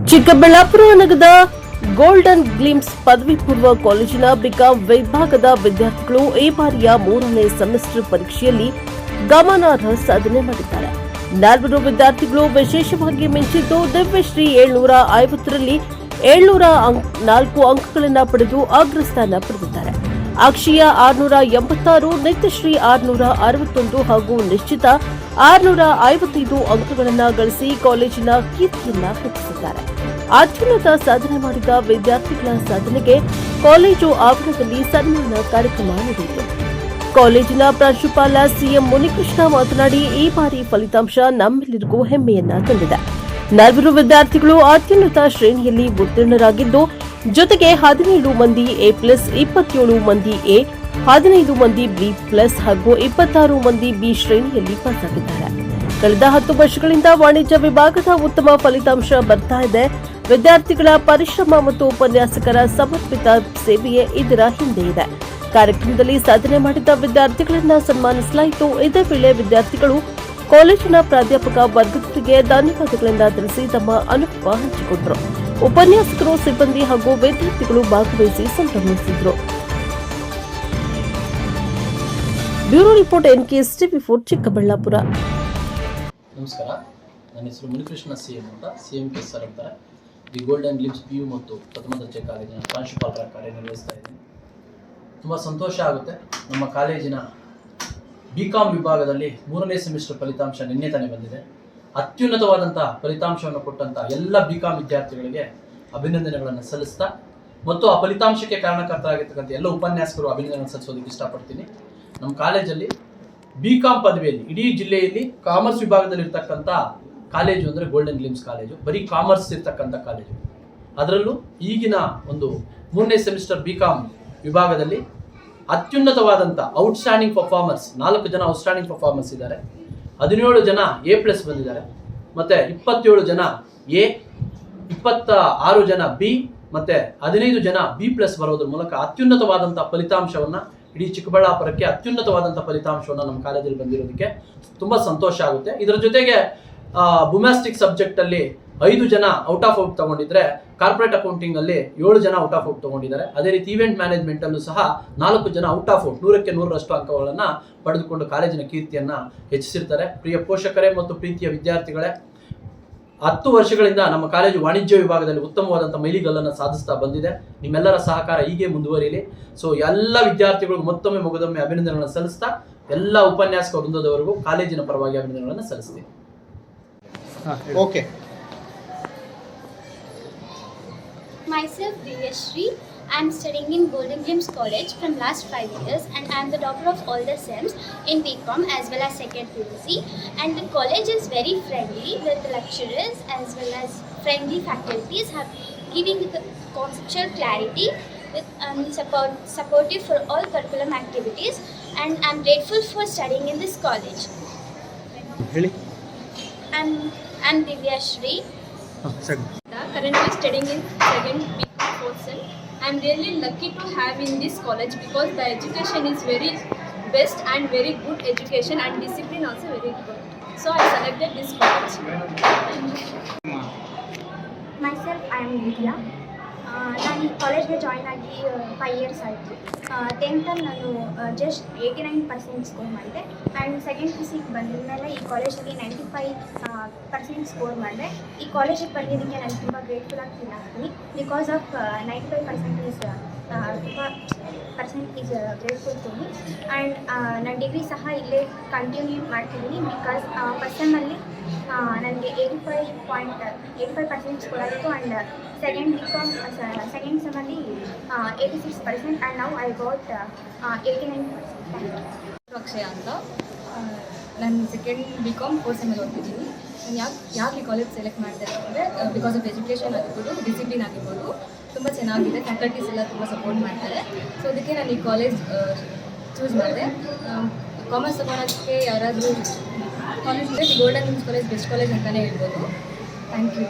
ಚಿಕ್ಕಬಳ್ಳಾಪುರ ನಗರದ golden glimpse ಪದವಿ ಪೂರ್ವ ಕಾಲೇಜಿನ ಬಿಕಾಂ ವಿಭಾಗದ ವಿದ್ಯಾರ್ಥಿಗಳು ಈ ಬಾರಿಯ 3ನೇ ಸೆಮಿಸ್ಟರ್ ಪರೀಕ್ಷೆಯಲ್ಲಿ ಗಮನಾರ್ಹ ಸಾಧನೆ ಮಾಡಿದ್ದಾರೆ. 4 ವಿದ್ಯಾರ್ಥಿಗಳು ವಿಶೇಷವಾಗಿ ಮಿಂಚಿದ್ದು ದಿವ್ಯಶ್ರೀ 750ರಲ್ಲಿ 704 ಅಂಕಗಳನ್ನು ಪಡೆದು ಅಗ್ರಸ್ಥಾನ ಪಡೆದಿದ್ದಾರೆ. ಅಕ್ಷಯ 686, ನಿತ್ಯಶ್ರೀ 661 ಹಾಗೂ ನಿಶ್ಚಿತ 655 ಅಂಕಗಳನ್ನು ಗಳಿಸಿ ಕಾಲೇಜಿನ ಕೀರ್ತಿಯನ್ನ ಹೆಚ್ಚಿಸಿದ್ದಾರೆ. ಅತ್ಯುನ್ನತ ಸಾಧನೆ ಮಾಡಿದ ವಿದ್ಯಾರ್ಥಿಗಳ ಸಾಧನೆಗೆ ಕಾಲೇಜು ಆವರಣದಲ್ಲಿ ಸನ್ಮಾನ ಕಾರ್ಯಕ್ರಮ ನಡೆಯಿತು. ಕಾಲೇಜಿನ ಪ್ರಾಂಶುಪಾಲ ಸಿಎಂ ಮುನಿಕೃಷ್ಣ ಮಾತನಾಡಿ, ಈ ಬಾರಿ ಫಲಿತಾಂಶ ನಮ್ಮೆಲ್ಲರಿಗೂ ಹೆಮ್ಮೆಯನ್ನ ತಂದಿದೆ. 4 ವಿದ್ಯಾರ್ಥಿಗಳು ಅತ್ಯುನ್ನತ ಶ್ರೇಣಿಯಲ್ಲಿ ಉತ್ತೀರ್ಣರಾಗಿದ್ದು, ಜೊತೆಗೆ 17 ಮಂದಿ ಎ+, 27 ಮಂದಿ ಎ, 15 ಮಂದಿ ಬಿ+ ಹಾಗೂ 26 ಮಂದಿ ಬಿ ಶ್ರೇಣಿಯಲ್ಲಿ ಪಾಸಾಗಿದ್ದಾರೆ. ಕಳೆದ 10 ವರ್ಷಗಳಿಂದ ವಾಣಿಜ್ಯ ವಿಭಾಗದ ಉತ್ತಮ ಫಲಿತಾಂಶ ಬರ್ತಾ ಇದೆ. ವಿದ್ಯಾರ್ಥಿಗಳ ಪರಿಶ್ರಮ ಮತ್ತು ಉಪನ್ಯಾಸಕರ ಸಮರ್ಪಿತ ಸೇವೆಯೇ ಇದರ ಹಿಂದೆ ಇದೆ. ಕಾರ್ಯಕ್ರಮದಲ್ಲಿ ಸಾಧನೆ ಮಾಡಿದ ವಿದ್ಯಾರ್ಥಿಗಳನ್ನು ಸನ್ಮಾನಿಸಲಾಯಿತು. ಇದೇ ವೇಳೆ ವಿದ್ಯಾರ್ಥಿಗಳು ಕಾಲೇಜಿನ ಪ್ರಾಧ್ಯಾಪಕ ವರ್ಗದವರಿಗೆ ಧನ್ಯವಾದಗಳನ್ನು ತಿಳಿಸಿ ತಮ್ಮ ಅನುಭವ ಹಂಚಿಕೊಂಡರು. ಉಪನ್ಯಾಸಕರು, ಸಿಬ್ಬಂದಿ ಹಾಗೂ ವಿದ್ಯಾರ್ಥಿಗಳು ಭಾಗವಹಿಸಿ ಸಂಭ್ರಮಿಸಿದರು. Bureau report NKS TV4 Chikkaballapur. ನಮಸ್ಕಾರ, ನನ್ನ ಹೆಸರು ಮುನಿಕೃಷ್ಣ ಸಿಎಂ ಅಂತ. CMK ಸರ್ ಅಂತಾರೆ. ದಿ ಗೋಲ್ಡನ್ ಗ್ಲಿಮ್ಸ್ PU ಮತ್ತು ಪ್ರಥಮ ದರ್ಜೆ ಕಾಲೇಜಿನ ಪ್ರಾಂಶುಪಾಲರಾಗಿ ಕಾರ್ಯನಿರ್ವಹಿಸ್ತಾ ಇದ್ದೀನಿ. ತುಂಬ ಸಂತೋಷ ಆಗುತ್ತೆ. ನಮ್ಮ ಕಾಲೇಜಿನ BCom ವಿಭಾಗದಲ್ಲಿ 3ನೇ ಸೆಮಿಸ್ಟರ್ ಫಲಿತಾಂಶ ನಿನ್ನೆ ತಾನೇ ಬಂದಿದೆ. ಅತ್ಯುನ್ನತವಾದಂಥ ಫಲಿತಾಂಶವನ್ನು ಕೊಟ್ಟಂಥ ಎಲ್ಲ BCom ವಿದ್ಯಾರ್ಥಿಗಳಿಗೆ ಅಭಿನಂದನೆಗಳನ್ನು ಸಲ್ಲಿಸ್ತಾ ಮತ್ತು ಆ ಫಲಿತಾಂಶಕ್ಕೆ ಕಾರಣಕರ್ತರಾಗಿರ್ತಕ್ಕಂಥ ಎಲ್ಲ ಉಪನ್ಯಾಸಕರು ಅಭಿನಂದನೆಗಳನ್ನು ಸಲ್ಲಿಸೋದಕ್ಕೆ ಇಷ್ಟಪಡ್ತೀನಿ. ನಮ್ಮ ಕಾಲೇಜಲ್ಲಿ BCom ಪದವಿಯಲ್ಲಿ ಇಡೀ ಜಿಲ್ಲೆಯಲ್ಲಿ ಕಾಮರ್ಸ್ ವಿಭಾಗದಲ್ಲಿ ಇರ್ತಕ್ಕಂಥ ಕಾಲೇಜು ಅಂದರೆ ಗೋಲ್ಡನ್ ಗ್ಲಿಮ್ಸ್ ಕಾಲೇಜು. ಬರೀ ಕಾಮರ್ಸ್ ಇರ್ತಕ್ಕಂಥ ಕಾಲೇಜು. ಅದರಲ್ಲೂ ಈಗಿನ ಒಂದು 3ನೇ ಸೆಮಿಸ್ಟರ್ BCom ವಿಭಾಗದಲ್ಲಿ ಅತ್ಯುನ್ನತವಾದಂಥ ಔಟ್ಸ್ಟ್ಯಾಂಡಿಂಗ್ ಪರ್ಫಾರ್ಮರ್ಸ್ 4 ಜನ ಔಟ್ಸ್ಟ್ಯಾಂಡಿಂಗ್ ಪರ್ಫಾರ್ಮರ್ಸ್ ಇದ್ದಾರೆ. 17 ಜನ A+ ಬಂದಿದ್ದಾರೆ. ಮತ್ತು 27 ಜನ A, 26 ಜನ B ಮತ್ತು 15 ಜನ B+ ಬರೋದ್ರ ಮೂಲಕ ಅತ್ಯುನ್ನತವಾದಂಥ ಫಲಿತಾಂಶವನ್ನು ಇಡೀ ಚಿಕ್ಕಬಳ್ಳಾಪುರಕ್ಕೆ ಅತ್ಯುನ್ನತವಾದಂಥ ಫಲಿತಾಂಶವನ್ನು ನಮ್ಮ ಕಾಲೇಜಲ್ಲಿ ಬಂದಿರೋದಕ್ಕೆ ತುಂಬ ಸಂತೋಷ ಆಗುತ್ತೆ. ಇದರ ಜೊತೆಗೆ ಬುಮ್ಯಾಸ್ಟಿಕ್ ಸಬ್ಜೆಕ್ಟಲ್ಲಿ 5 ಜನ ಔಟ್ ಆಫ್ ಔಟ್ ತಗೊಂಡಿದ್ರೆ, ಕಾರ್ಪೊರೇಟ್ ಅಕೌಂಟಿಂಗಲ್ಲಿ 7 ಜನ ಔಟ್ ಆಫ್ ಔಟ್ ತಗೊಂಡಿದ್ದಾರೆ. ಅದೇ ರೀತಿ ಈವೆಂಟ್ ಮ್ಯಾನೇಜ್ಮೆಂಟಲ್ಲೂ ಸಹ 4 ಜನ ಔಟ್ ಆಫ್ ಔಟ್ 100ಕ್ಕೆ 100ರಷ್ಟು ಅಂಕಗಳನ್ನು ಪಡೆದುಕೊಂಡು ಕಾಲೇಜಿನ ಕೀರ್ತಿಯನ್ನು ಹೆಚ್ಚಿಸಿರ್ತಾರೆ. ಪ್ರಿಯ ಪೋಷಕರೇ ಮತ್ತು ಪ್ರೀತಿಯ ವಿದ್ಯಾರ್ಥಿಗಳೇ, 10 ವರ್ಷಗಳಿಂದ ನಮ್ಮ ಕಾಲೇಜು ವಾಣಿಜ್ಯ ವಿಭಾಗದಲ್ಲಿ ಉತ್ತಮವಾದಂಥ ಮೈಲಿಗಲ್ಲನ್ನು ಸಾಧಿಸ್ತಾ ಬಂದಿದೆ. ನಿಮ್ಮೆಲ್ಲರ ಸಹಕಾರ ಹೀಗೆ ಮುಂದುವರಿಯಲಿ. ಸೊ ಎಲ್ಲ ವಿದ್ಯಾರ್ಥಿಗಳಿಗೂ ಮತ್ತೊಮ್ಮೆ ಮುಗಿದೊಮ್ಮೆ ಅಭಿನಂದನೆಗಳನ್ನು ಸಲ್ಲಿಸ್ತಾ ಎಲ್ಲ ಉಪನ್ಯಾಸಕ ವೃಂದದವರೆಗೂ ಕಾಲೇಜಿನ ಪರವಾಗಿ ಅಭಿನಂದನೆಗಳನ್ನು ಸಲ್ಲಿಸ್ತೀನಿ. Okay. Myself Divyashree. I am studying in Golden Glimpse College from last 5 years, and I am the doctor of all the SEMs in BCom as well as second PUC. And the college is very friendly with the lecturers as well as friendly faculties, have giving the conceptual clarity with supportive for all curriculum activities. And I am grateful for studying in this college. I am Divyashree. Currently studying in second BCom course. I am really lucky to have in this college because the education is very best and very good education, and discipline also very good. So I selected this college. Myself, I am Vidya. ನಾನು ಈ ಕಾಲೇಜ್ಗೆ join ಆಗಿ 5 years ಆಯಿತು. 10th ನಾನು just 89% score ಮಾಡಿದೆ. And second PUCಗೆ ಬಂದ ಮೇಲೆ ಈ ಕಾಲೇಜಲ್ಲಿ 95% ಸ್ಕೋರ್ ಮಾಡಿದೆ. ಈ ಕಾಲೇಜಿಗೆ ಬಂದಿದ್ದಕ್ಕೆ ನಾನು ತುಂಬ ಗ್ರೇಟ್ಫುಲ್ ಆಗಿ ಫೀಲ್ ಆಗ್ತೀನಿ. Because of 95% is grateful to me. And ನನ್ನ ಡಿಗ್ರಿ ಸಹ ಇಲ್ಲೇ ಕಂಟಿನ್ಯೂ ಮಾಡ್ತಿದ್ದೀನಿ. ಬಿಕಾಸ್ ಫಸ್ಟ್ ಸೆಮ್ಮಲ್ಲಿ ನನಗೆ 85% ಸ್ಕೋರ್ ಆಗಿತ್ತು. ಆ್ಯಂಡ್ ಸೆಕೆಂಡ್ ಸೆಮ್ಮಲ್ಲಿ 86%. ಆ್ಯಂಡ್ ನಾವು ಐ ಗಾಟ್ 89%. ಅಕ್ಷಯ ಅಂತ. ನಾನು ಸೆಕೆಂಡ್ BCom ಕೋರ್ಸ್ ಸೆಮ್ಮಲ್ಲಿ ಓದ್ತಿದ್ದೀನಿ. ನಾನು ಯಾಕೆ ಈ ಕಾಲೇಜ್ ಸೆಲೆಕ್ಟ್ ಮಾಡ್ತಾ ಇದ್ದೀನಿ ಅಂದರೆ ಬಿಕಾಸ್ ಆಫ್ ಎಜುಕೇಷನ್ ಆಗಿರ್ಬೋದು, ಡಿಸಿಪ್ಲಿನ್ ಆಗಿರ್ಬೋದು ತುಂಬ ಚೆನ್ನಾಗಿದೆ. ಫ್ಯಾಕಲ್ಟೀಸ್ ಎಲ್ಲ ತುಂಬ ಸಪೋರ್ಟ್ ಮಾಡ್ತಾರೆ. ಸೊ ಅದಕ್ಕೆ ನಾನು ಈ ಕಾಲೇಜ್ ಚೂಸ್ ಮಾಡಿದೆ. ಕಾಮರ್ಸ್ ತಗೊಳೋಕ್ಕೆ ಯಾರಾದರೂ college Golden Glimpse college best college ಅಂತಲೇ ಹೇಳ್ಬೋದು. Thank you.